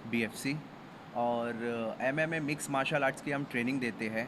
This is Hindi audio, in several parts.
बीएफसी। और एमएमए मिक्स मार्शल आर्ट्स की हम ट्रेनिंग देते हैं।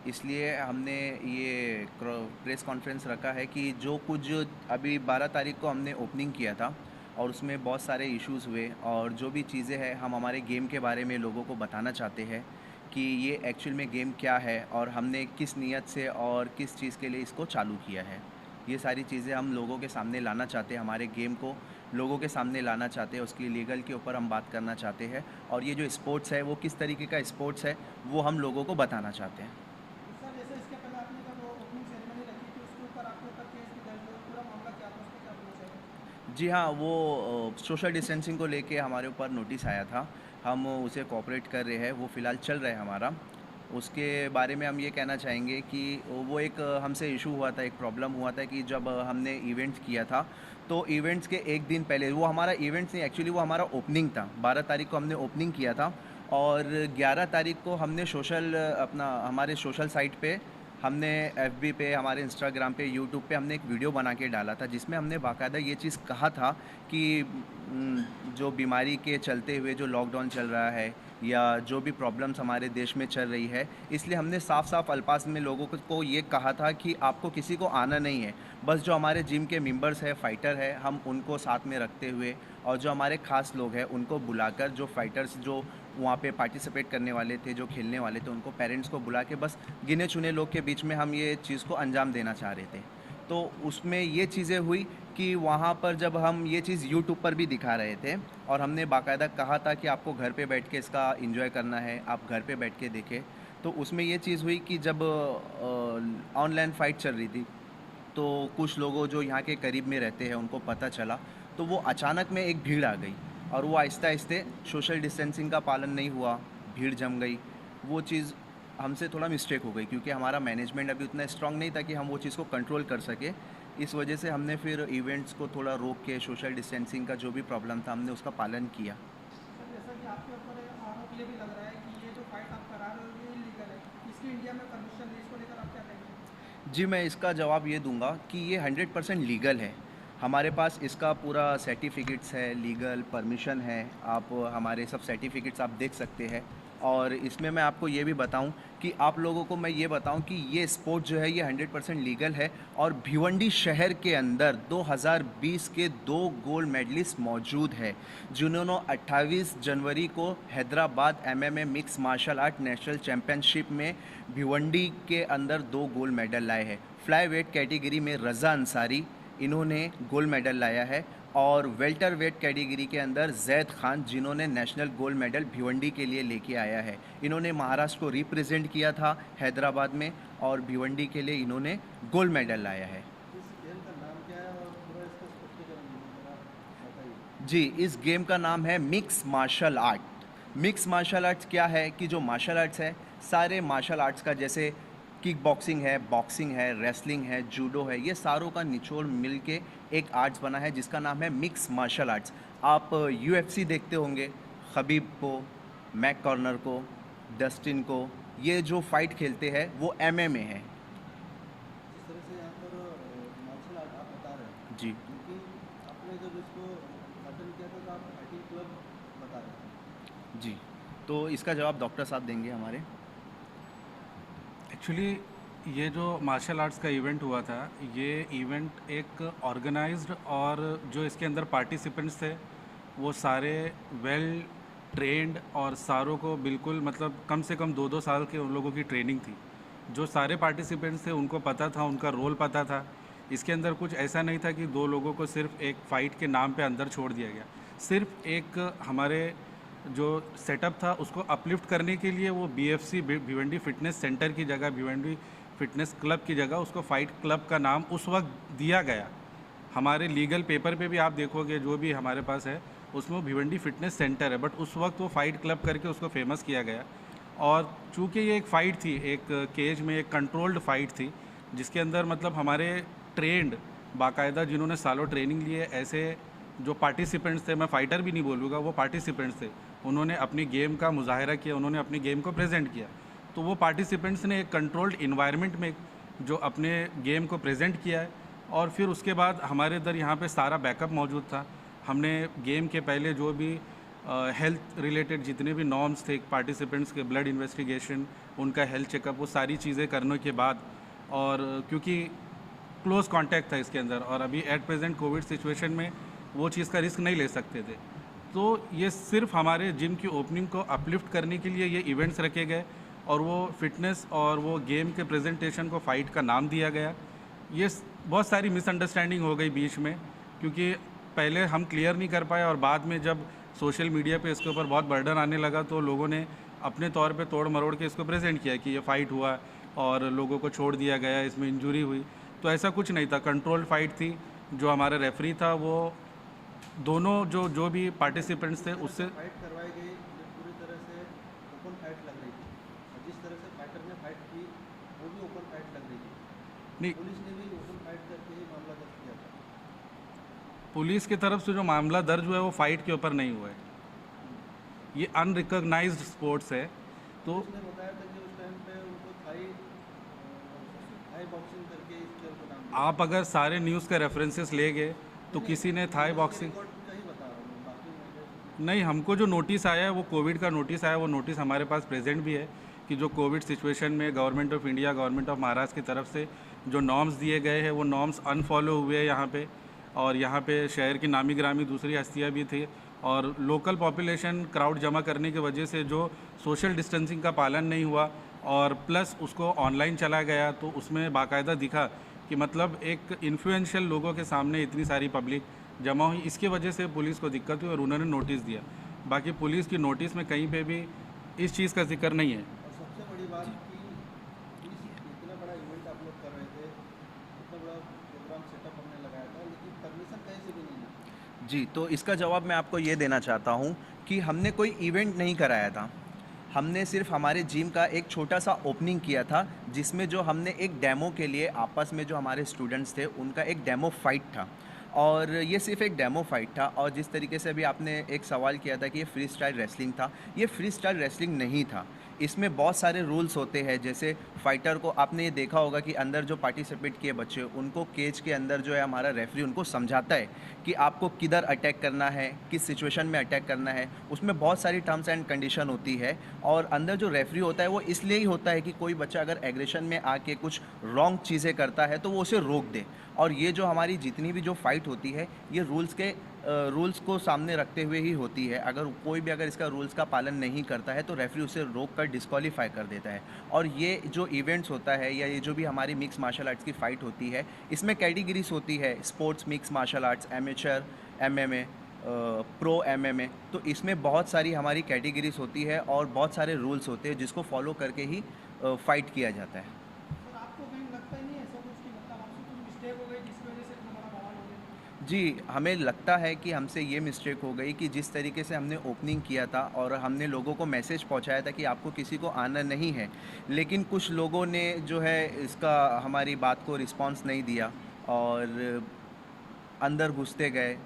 इसलिए हमने ये प्रेस कॉन्फ्रेंस रखा है कि जो कुछ अभी 12 तारीख को हमने ओपनिंग किया था और उसमें बहुत सारे इश्यूज़ हुए, और जो भी चीज़ें हैं हम हमारे गेम के बारे में लोगों को बताना चाहते हैं कि ये एक्चुअल में गेम क्या है और हमने किस नीयत से और किस चीज़ के लिए इसको चालू किया है। ये सारी चीज़ें हम लोगों के सामने लाना चाहते हैं, हमारे गेम को लोगों के सामने लाना चाहते हैं, उसकी लीगल के ऊपर हम बात करना चाहते हैं, और ये जो स्पोर्ट्स है वो किस तरीके का स्पोर्ट्स है वो हम लोगों को बताना चाहते हैं। सर जैसे इसके पहले आपने जब ओपनिंग सेरेमनी रखी थी उसके ऊपर आपके ऊपर केस भी दर्ज हुआ, पूरा मामला क्या था, उस पर क्या बोलना चाहिए? जी हाँ, वो सोशल डिस्टेंसिंग को लेके हमारे ऊपर नोटिस आया था, हम उसे कोऑपरेट कर रहे हैं, वो फ़िलहाल चल रहा है हमारा। उसके बारे में हम ये कहना चाहेंगे कि वो एक हमसे इशू हुआ था, एक प्रॉब्लम हुआ था कि जब हमने इवेंट्स किया था तो इवेंट्स के एक दिन पहले, वो हमारा इवेंट्स नहीं, एक्चुअली वो हमारा ओपनिंग था। 12 तारीख को हमने ओपनिंग किया था और 11 तारीख को हमने सोशल अपना हमारे सोशल साइट पे हमने एफबी पे, हमारे इंस्टाग्राम पे, यूट्यूब पे हमने एक वीडियो बना के डाला था जिसमें हमने बाकायदा ये चीज़ कहा था कि जो बीमारी के चलते हुए जो लॉकडाउन चल रहा है या जो भी प्रॉब्लम्स हमारे देश में चल रही है, इसलिए हमने साफ साफ अल्फाज में लोगों को ये कहा था कि आपको किसी को आना नहीं है, बस जो हमारे जिम के मेंबर्स है, फाइटर है, हम उनको साथ में रखते हुए और जो हमारे ख़ास लोग हैं उनको बुलाकर, जो फाइटर्स जो वहाँ पे पार्टिसिपेट करने वाले थे, जो खेलने वाले थे, उनको पेरेंट्स को बुला के बस गिने चुने लोग के बीच में हम ये चीज़ को अंजाम देना चाह रहे थे। तो उसमें ये चीज़ें हुई कि वहाँ पर जब हम ये चीज़ यूट्यूब पर भी दिखा रहे थे और हमने बाकायदा कहा था कि आपको घर पे बैठ के इसका एंजॉय करना है, आप घर पे बैठ के देखें, तो उसमें ये चीज़ हुई कि जब ऑनलाइन फ़ाइट चल रही थी तो कुछ लोगों जो यहाँ के करीब में रहते हैं उनको पता चला, तो वो अचानक में एक भीड़ आ गई और वो आहिस्ते आहिस्ते सोशल डिस्टेंसिंग का पालन नहीं हुआ, भीड़ जम गई। वो चीज़ हमसे थोड़ा मिस्टेक हो गई क्योंकि हमारा मैनेजमेंट अभी उतना स्ट्रांग नहीं था कि हम वो चीज़ को कंट्रोल कर सके। इस वजह से हमने फिर इवेंट्स को थोड़ा रोक के सोशल डिस्टेंसिंग का जो भी प्रॉब्लम था हमने उसका पालन किया। सर जैसा कि आपके ऊपर आरोप ये भी लग रहा है कि ये जो फाइट आप करा रहे हो ये इलीगल है, इसकी इंडिया में परमिशन है, इसको लेकर आप क्या कहेंगे? जी, मैं इसका जवाब ये दूंगा कि ये 100% लीगल है। हमारे पास इसका पूरा सर्टिफिकेट्स है, लीगल परमिशन है, आप हमारे सब सर्टिफिकेट्स आप देख सकते हैं। और इसमें मैं आपको ये भी बताऊं कि आप लोगों को मैं ये बताऊं कि ये स्पोर्ट जो है ये 100% लीगल है और भिवंडी शहर के अंदर 2020 के 2 गोल्ड मेडलिस्ट मौजूद है जिन्होंने 28 जनवरी को Hyderabad MMA mix martial art national championship में भिवंडी के अंदर 2 गोल्ड मेडल लाए हैं। फ्लाई वेट कैटेगरी में रज़ा अंसारी इन्होंने गोल्ड मेडल लाया है और वेल्टर वेट कैटेगरी के अंदर जैद खान जिन्होंने नेशनल गोल्ड मेडल भिवंडी के लिए लेके आया है। इन्होंने महाराष्ट्र को रिप्रेजेंट किया था हैदराबाद में और भिवंडी के लिए इन्होंने गोल्ड मेडल लाया है। इस खेल का नाम क्या है और पूरा इसका स्पष्टीकरण जरा बताइए। जी, इस गेम का नाम है mix martial art. Mix martial arts क्या है कि जो मार्शल आर्ट्स है, सारे मार्शल आर्ट्स का, जैसे किक बॉक्सिंग है, बॉक्सिंग है, रेसलिंग है, जूडो है, ये सारों का निचोड़ मिल के एक आर्ट्स बना है जिसका नाम है मिक्स मार्शल आर्ट्स। आप यूएफसी देखते होंगे, खबीब को, मैक कॉर्नर को, डस्टिन को, ये जो फाइट खेलते हैं वो एमएमए है। जिस तरह से यहाँ पर मार्शल आर्ट आप बता रहे हैं, जी क्योंकि आपने जब इसको उद्घाटन किया था तो आप फाइटिंग क्लब बता रहे थे। जी, तो इसका जवाब डॉक्टर साहब देंगे हमारे। एक्चुअली ये जो मार्शल आर्ट्स का इवेंट हुआ था, ये इवेंट एक ऑर्गेनाइज्ड और जो इसके अंदर पार्टिसिपेंट्स थे वो सारे वेल ट्रेंड और सारों को बिल्कुल मतलब कम से कम 2-2 साल के उन लोगों की ट्रेनिंग थी। जो सारे पार्टिसिपेंट्स थे उनको पता था, उनका रोल पता था। इसके अंदर कुछ ऐसा नहीं था कि 2 लोगों को सिर्फ एक फ़ाइट के नाम पे अंदर छोड़ दिया गया। सिर्फ एक हमारे जो सेटअप था उसको अपलिफ्ट करने के लिए वो बीएफसी भिवंडी फिटनेस सेंटर की जगह, भिवंडी फिटनेस क्लब की जगह उसको फ़ाइट क्लब का नाम उस वक्त दिया गया। हमारे लीगल पेपर पे भी आप देखोगे जो भी हमारे पास है उसमें वो भिवंडी फिटनेस सेंटर है, बट उस वक्त वो फ़ाइट क्लब करके उसको फेमस किया गया। और चूँकि ये एक फ़ाइट थी, एक केज में एक कंट्रोल्ड फ़ाइट थी जिसके अंदर मतलब हमारे ट्रेंड बाकायदा जिन्होंने सालों ट्रेनिंग लिए ऐसे जो पार्टिसिपेंट्स थे, मैं फ़ाइटर भी नहीं बोलूँगा, वो पार्टिसिपेंट्स थे, उन्होंने अपनी गेम का मुजाहरा किया, उन्होंने अपनी गेम को प्रेजेंट किया। तो वो पार्टिसिपेंट्स ने एक कंट्रोल्ड इन्वायरमेंट में जो अपने गेम को प्रेजेंट किया है और फिर उसके बाद हमारे इधर यहाँ पे सारा बैकअप मौजूद था। हमने गेम के पहले जो भी हेल्थ रिलेटेड जितने भी नॉर्म्स थे पार्टिसिपेंट्स के, ब्लड इन्वेस्टिगेशन, उनका हेल्थ चेकअप, वो सारी चीज़ें करने के बाद, और क्योंकि क्लोज कांटेक्ट था इसके अंदर, और अभी एट प्रेजेंट कोविड सिचुएशन में वो चीज़ का रिस्क नहीं ले सकते थे, तो ये सिर्फ हमारे जिम की ओपनिंग को अपलिफ्ट करने के लिए ये इवेंट्स रखे गए, और वो फिटनेस और वो गेम के प्रेजेंटेशन को फाइट का नाम दिया गया। ये बहुत सारी मिसअंडरस्टैंडिंग हो गई बीच में, क्योंकि पहले हम क्लियर नहीं कर पाए, और बाद में जब सोशल मीडिया पे इसके ऊपर बहुत बर्डन आने लगा तो लोगों ने अपने तौर पे तोड़ मरोड़ के इसको प्रेजेंट किया कि ये फ़ाइट हुआ और लोगों को छोड़ दिया गया, इसमें इंजरी हुई। तो ऐसा कुछ नहीं था, कंट्रोल्ड फाइट थी। जो हमारा रेफरी था वो दोनों जो भी पार्टिसिपेंट्स थे उससे फाइट करवाई गई, ये पूरी तरह से ओपन फाइट लग रही थी, और जिस तरह से फाइटर ने फाइट की वो भी ओपन फाइट लग रही थी। नहीं, पुलिस ने भी ओपन फाइट करके ही मामला दर्ज किया था। पुलिस की तरफ से जो मामला दर्ज हुआ है वो फाइट के ऊपर नहीं हुआ है, ये अनरिकॉग्नाइज्ड स्पोर्ट्स है। तो पुलिस ने बताया था कि उस टाइम पे उनको थाई बॉक्सिंग करके इस खेल को नाम दिया। आप अगर सारे न्यूज़ के रेफरेंसेस ले गए तो किसी ने थाई बॉक्सिंग रिकॉर्ड का ही बता रहा हूँ मैं, बाकी मैं नहीं, हमको जो नोटिस आया है वो कोविड का नोटिस आया है, वो नोटिस हमारे पास प्रेजेंट भी है कि जो कोविड सिचुएशन में government of India, government of Maharashtra की तरफ से जो नॉर्म्स दिए गए हैं वो नॉर्म्स अनफॉलो हुए हैं यहाँ पे, और यहाँ पे शहर की नामी ग्रामी दूसरी हस्तियाँ भी थी, और लोकल पॉपुलेशन क्राउड जमा करने की वजह से जो सोशल डिस्टेंसिंग का पालन नहीं हुआ, और प्लस उसको ऑनलाइन चला गया, तो उसमें बाकायदा दिखा कि मतलब एक इन्फ्लुएंशियल लोगों के सामने इतनी सारी पब्लिक जमा हुई, इसके वजह से पुलिस को दिक्कत हुई और उन्होंने नोटिस दिया। बाकी पुलिस की नोटिस में कहीं पे भी इस चीज़ का जिक्र नहीं है। और सबसे बड़ी बात कि इतना बड़ा इवेंट आप लोग कर रहे थे, इतना बड़ा प्रोग्राम सेटअप हमने लगाया था, लेकिन परमिशन कहीं से भी नहीं मिली। जी, तो इसका जवाब मैं आपको ये देना चाहता हूँ कि हमने कोई इवेंट नहीं कराया था। हमने सिर्फ हमारे जिम का एक छोटा सा ओपनिंग किया था, जिसमें जो हमने एक डेमो के लिए आपस में जो हमारे स्टूडेंट्स थे उनका एक डेमो फाइट था, और ये सिर्फ एक डेमो फाइट था। और जिस तरीके से अभी आपने एक सवाल किया था कि ये फ्री स्टाइल रेसलिंग था, ये फ्री स्टाइल रेसलिंग नहीं था। इसमें बहुत सारे रूल्स होते हैं, जैसे फाइटर को आपने ये देखा होगा कि अंदर जो पार्टिसिपेट किए बच्चे, उनको केज के अंदर जो है हमारा रेफरी उनको समझाता है कि आपको किधर अटैक करना है, किस सिचुएशन में अटैक करना है। उसमें बहुत सारी टर्म्स एंड कंडीशन होती है, और अंदर जो रेफरी होता है वो इसलिए ही होता है कि कोई बच्चा अगर एग्रेशन में आके कुछ रॉन्ग चीज़ें करता है तो वो उसे रोक दे। और ये जो हमारी जितनी भी जो फाइट होती है ये रूल्स को सामने रखते हुए ही होती है। अगर कोई भी अगर इसका रूल्स का पालन नहीं करता है तो रेफरी उसे रोक कर डिस्क्वालीफाई कर देता है। और ये जो इवेंट्स होता है या ये जो भी हमारी मिक्स मार्शल आर्ट्स की फ़ाइट होती है, इसमें कैटेगरीज होती है, sports, mix martial arts, amateur MMA, pro MMA। तो इसमें बहुत सारी हमारी कैटेगरीज होती है और बहुत सारे रूल्स होते हैं जिसको फॉलो करके ही फ़ाइट किया जाता है। सर आपको कहीं लगता ही नहीं है ऐसा कुछ कि मतलब आपसे कुछ मिस्टेक हो गई जिसकी वजह से इतना बड़ा बवाल हो गया? जी, हमें लगता है कि हमसे ये मिस्टेक हो गई कि जिस तरीके से हमने ओपनिंग किया था और हमने लोगों को मैसेज पहुंचाया था कि आपको किसी को आना नहीं है, लेकिन कुछ लोगों ने जो है इसका हमारी बात को रिस्पांस नहीं दिया और अंदर घुसते गए,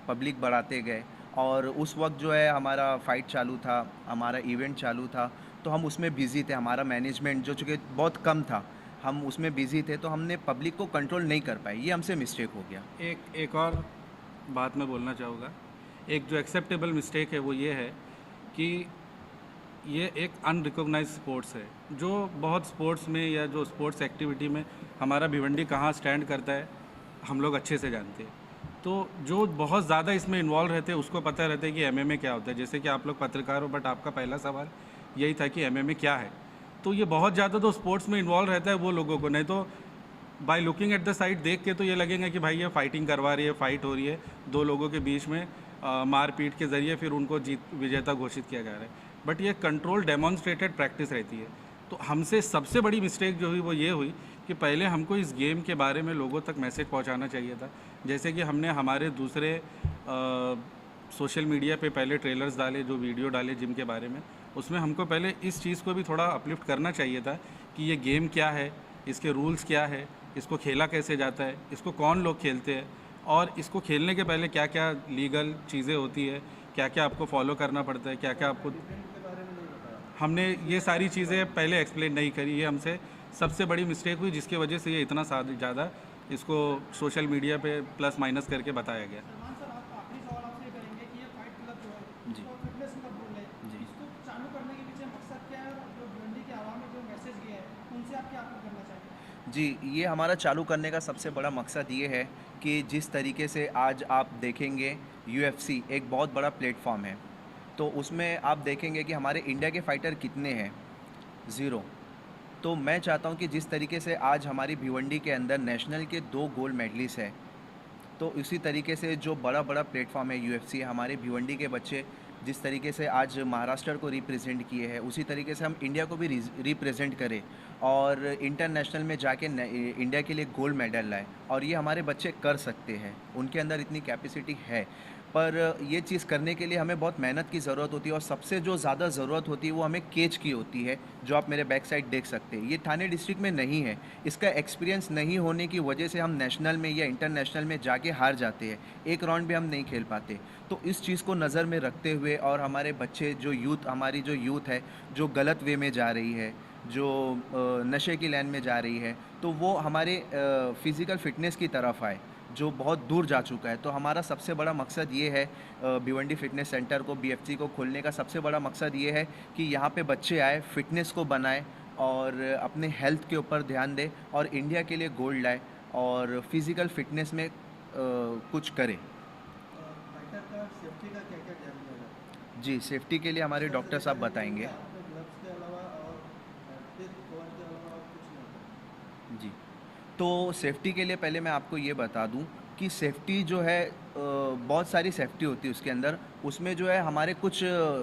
पब्लिक बढ़ाते गए। और उस वक्त जो है हमारा फ़ाइट चालू था, हमारा इवेंट चालू था, तो हम उसमें बिज़ी थे। हमारा मैनेजमेंट जो चूँकि बहुत कम था, हम उसमें बिज़ी थे, तो हमने पब्लिक को कंट्रोल नहीं कर पाए। ये हमसे मिस्टेक हो गया। एक और बात मैं बोलना चाहूँगा। एक जो एक्सेप्टेबल मिस्टेक है वो ये है कि ये एक अनरिकॉग्नाइज्ड स्पोर्ट्स है। जो बहुत स्पोर्ट्स में या जो स्पोर्ट्स एक्टिविटी में हमारा भिवंडी कहाँ स्टैंड करता है हम लोग अच्छे से जानते हैं। तो जो बहुत ज़्यादा इसमें इन्वॉल्व रहते हैं उसको पता रहता है कि MMA क्या होता है। जैसे कि आप लोग पत्रकार हो, बट आपका पहला सवाल यही था कि MMA क्या है। तो ये बहुत ज़्यादा तो स्पोर्ट्स में इन्वॉल्व रहता है वो लोगों को, नहीं तो by looking at the side देख के तो ये लगेगा कि भाई ये फाइटिंग करवा रही है, फाइट हो रही है दो लोगों के बीच में, मारपीट के ज़रिए फिर उनको विजेता घोषित किया जा रहा है। बट ये कंट्रोल डेमोन्स्ट्रेटेड प्रैक्टिस रहती है। तो हमसे सबसे बड़ी मिस्टेक जो हुई वो ये हुई कि पहले हमको इस गेम के बारे में लोगों तक मैसेज पहुंचाना चाहिए था। जैसे कि हमने हमारे दूसरे सोशल मीडिया पे पहले ट्रेलर्स डाले, जो वीडियो डाले जिम के बारे में, उसमें हमको पहले इस चीज़ को भी थोड़ा अपलिफ्ट करना चाहिए था कि ये गेम क्या है, इसके रूल्स क्या है, इसको खेला कैसे जाता है, इसको कौन लोग खेलते हैं, और इसको खेलने के पहले क्या क्या लीगल चीज़ें होती है, क्या क्या आपको फॉलो करना पड़ता है, क्या क्या आपको, हमने ये सारी चीज़ें पहले एक्सप्लेन नहीं करी। ये हमसे सबसे बड़ी मिस्टेक हुई जिसकी वजह से ये इतना ज़्यादा इसको सोशल मीडिया पे प्लस माइनस करके बताया गया। सलमान सर, आप आखिरी सवाल आपसे करेंगे कि ये फाइट क्लब जो है जी। उसको इससे आप क्या करना चाहेंगे? जी, ये हमारा चालू करने का सबसे बड़ा मकसद ये है कि जिस तरीके से आज आप देखेंगे यूएफसी एक बहुत बड़ा प्लेटफॉर्म है, तो उसमें आप देखेंगे कि हमारे इंडिया के फाइटर कितने हैं, ज़ीरो। तो मैं चाहता हूँ कि जिस तरीके से आज हमारी भिवंडी के अंदर नेशनल के 2 गोल्ड मेडलिस्ट हैं, तो इसी तरीके से जो बड़ा बड़ा प्लेटफॉर्म है यूएफसी, हमारे भिवंडी के बच्चे जिस तरीके से आज महाराष्ट्र को रिप्रेजेंट किए हैं, उसी तरीके से हम इंडिया को भी रिप्रेजेंट करें और इंटरनेशनल में जाके इंडिया के लिए गोल्ड मेडल लाए। और ये हमारे बच्चे कर सकते हैं, उनके अंदर इतनी कैपेसिटी है। पर ये चीज़ करने के लिए हमें बहुत मेहनत की ज़रूरत होती है और सबसे जो ज़्यादा ज़रूरत होती है वो हमें केज की होती है, जो आप मेरे बैक साइड देख सकते हैं। ये ठाणे डिस्ट्रिक्ट में नहीं है, इसका एक्सपीरियंस नहीं होने की वजह से हम नेशनल में या इंटरनेशनल में जाके हार जाते हैं, एक राउंड भी हम नहीं खेल पाते। तो इस चीज़ को नज़र में रखते हुए और हमारे बच्चे जो यूथ, हमारी जो यूथ है जो गलत वे में जा रही है, जो नशे की लाइन में जा रही है, तो वो हमारे फिज़िकल फिटनेस की तरफ आए, जो बहुत दूर जा चुका है। तो हमारा सबसे बड़ा मकसद ये है, भिवंडी फिटनेस सेंटर को, बीएफसी को खोलने का सबसे बड़ा मकसद ये है कि यहाँ पे बच्चे आए, फिटनेस को बनाए और अपने हेल्थ के ऊपर ध्यान दें और इंडिया के लिए गोल्ड लाए और फिज़िकल फिटनेस में कुछ करें। फाइटर का सेफ्टी का क्या क्या ध्यान दिया जाता है? जी, सेफ्टी के लिए हमारे डॉक्टर साहब बताएंगे। ग्लव्स के अलावा और टेप कवर के अलावा और कुछ नहीं होता? जी, तो सेफ्टी के लिए पहले मैं आपको ये बता दूं कि सेफ्टी जो है, बहुत सारी सेफ्टी होती है उसके अंदर। उसमें जो है हमारे कुछ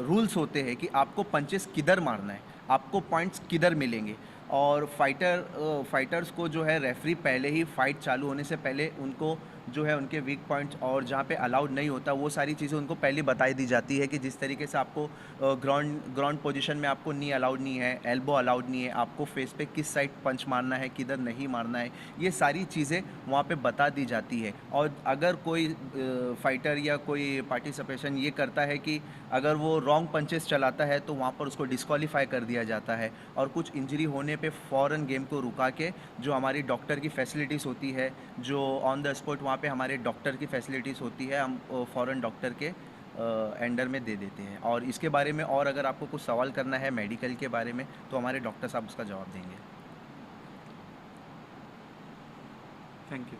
रूल्स होते हैं कि आपको पंचेस किधर मारना है, आपको पॉइंट्स किधर मिलेंगे। और फाइटर्स को जो है रेफरी पहले ही फाइट चालू होने से पहले उनको जो है उनके वीक पॉइंट्स और जहाँ पे अलाउड नहीं होता वो सारी चीज़ें उनको पहले बताई दी जाती है कि जिस तरीके से आपको ग्राउंड पोजीशन में आपको नी अलाउड नहीं है, एल्बो अलाउड नहीं है, आपको फेस पे किस साइड पंच मारना है, किधर नहीं मारना है, ये सारी चीज़ें वहाँ पे बता दी जाती है। और अगर कोई फाइटर या कोई पार्टिसिपेशन ये करता है कि अगर वो रॉन्ग पंचेस चलाता है तो वहाँ पर उसको डिस्क्वालीफाई कर दिया जाता है और कुछ इंजरी होने पे फ़ौरन गेम को रुका के जो हमारी डॉक्टर की फैसिलिटीज़ होती है, जो ऑन द स्पॉट वहाँ पे हमारे डॉक्टर की फैसिलिटीज़ होती है, हम फ़ौरन डॉक्टर के अंडर में दे देते हैं। और इसके बारे में और अगर आपको कुछ सवाल करना है मेडिकल के बारे में तो हमारे डॉक्टर साहब उसका जवाब देंगे। Thank you.